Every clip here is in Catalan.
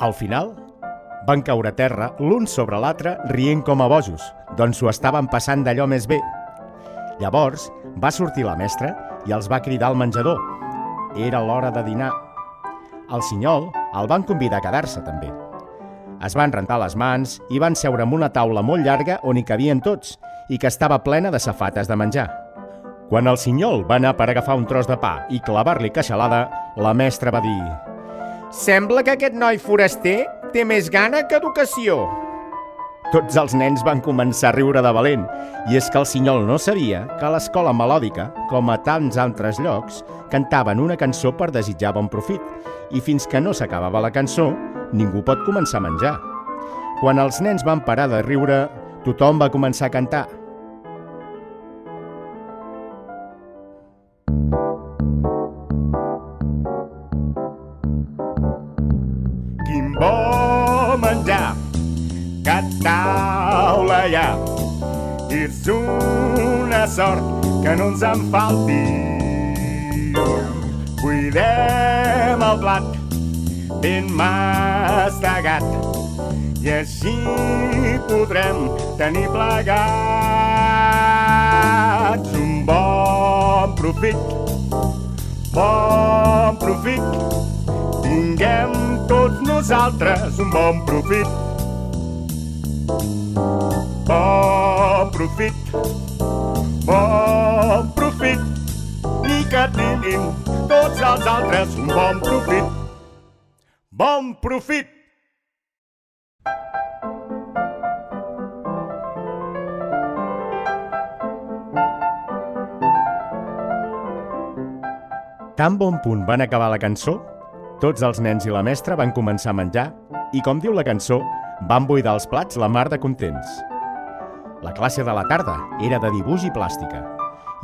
Al final, van caure a terra l'un sobre l'altre rient com a bojos, doncs s'ho estaven passant d'allò més bé. Llavors va sortir la mestra i els va cridar al menjador. Era l'hora de dinar. El Sinyol el van convidar a quedar-se també. Es van rentar les mans i van seure en una taula molt llarga on hi cabien tots i que estava plena de safates de menjar. Quan el Sinyol va anar per agafar un tros de pa i clavar-li queixalada, la mestra va dir: «Sembla que aquest noi foraster té més gana que educació». Tots els nens van començar a riure de valent, i és que el Sinyol no sabia que a l'escola melòdica, com a tants altres llocs, cantaven una cançó per desitjar bon profit, i fins que no s'acabava la cançó, ningú pot començar a menjar. Quan els nens van parar de riure, tothom va començar a cantar. Quin bo menjar, que taula hi ha, és una sort que no ens en falti. Cuidem el blat ben mastegat i així podrem tenir plegats un bon profit, bon profit. Tinguem tots nosaltres un bon profit. Bon profit, bon profit, i que tinguin tots els altres un bon profit. Bon profit! Tan bon punt van acabar la cançó, tots els nens i la mestra van començar a menjar i, com diu la cançó, van buidar els plats la mar de contents. La classe de la tarda era de dibuix i plàstica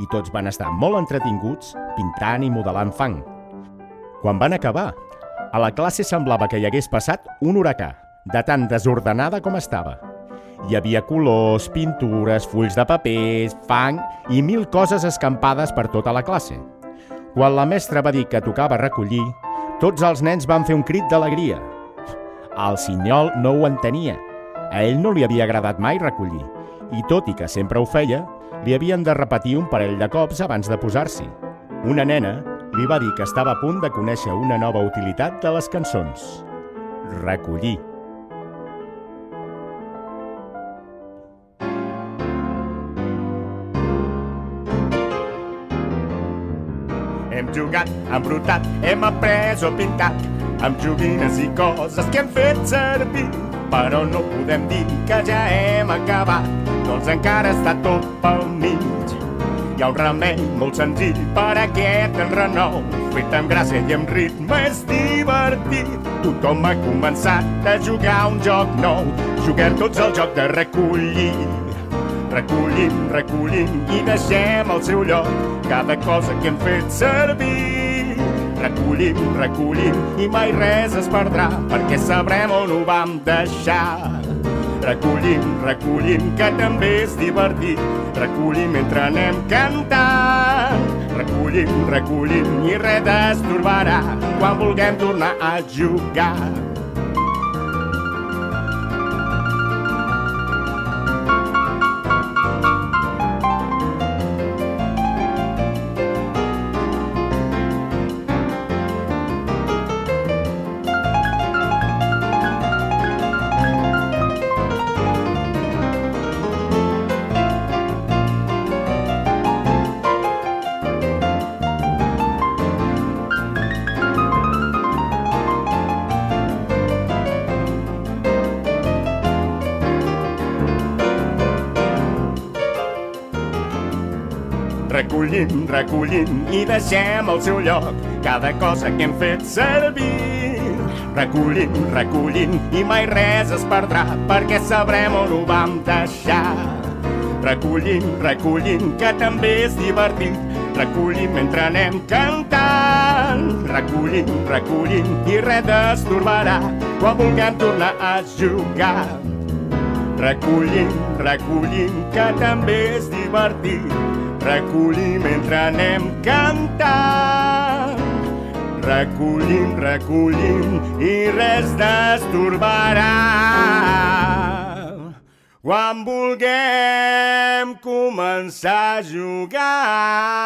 i tots van estar molt entretinguts pintant i modelant fang. Quan van acabar, a la classe semblava que hi hagués passat un huracà, de tan desordenada com estava. Hi havia colors, pintures, fulls de paper, fang i 1000 coses escampades per tota la classe. Quan la mestra va dir que tocava recollir, tots els nens van fer un crit d'alegria. El Sinyol no ho entenia. A ell no li havia agradat mai recollir, i tot i que sempre ho feia, li havien de repetir un parell de cops abans de posar-s'hi. Una nena li va dir que estava a punt de conèixer una nova utilitat de les cançons: recollir. Hem jugat, embrutat, hem après o pintat, amb joguines i coses que hem fet servir. Però no podem dir que ja hem acabat, doncs encara està tot pel mig. Hi ha un remei molt senzill per a aquest enrenou, fet amb gràcia i amb ritme és divertit. Tothom ha començat a jugar un joc nou, juguem tots el joc de recollir. Recollim, recollim i deixem al seu lloc cada cosa que hem fet servir. Recollim, recollim i mai res es perdrà, perquè sabrem on ho vam deixar. Recollim, recollim, que també és divertit, recollim mentre anem cantant. Recollim, recollim i res destorbarà quan vulguem tornar a jugar. Recollim, recollim i deixem al seu lloc cada cosa que hem fet servir. Recollim, recollim i mai res es perdrà, perquè sabrem on ho vam deixar. Recollim, recollim, que també és divertit, recollim mentre anem cantant. Recollim, recollim i res destorbarà quan vulguem tornar a jugar. Recollim, recollim, que també és divertit, recollim mentre anem cantant. Recollim, recollim i res destorbarà. Quan vulguem començar a jugar.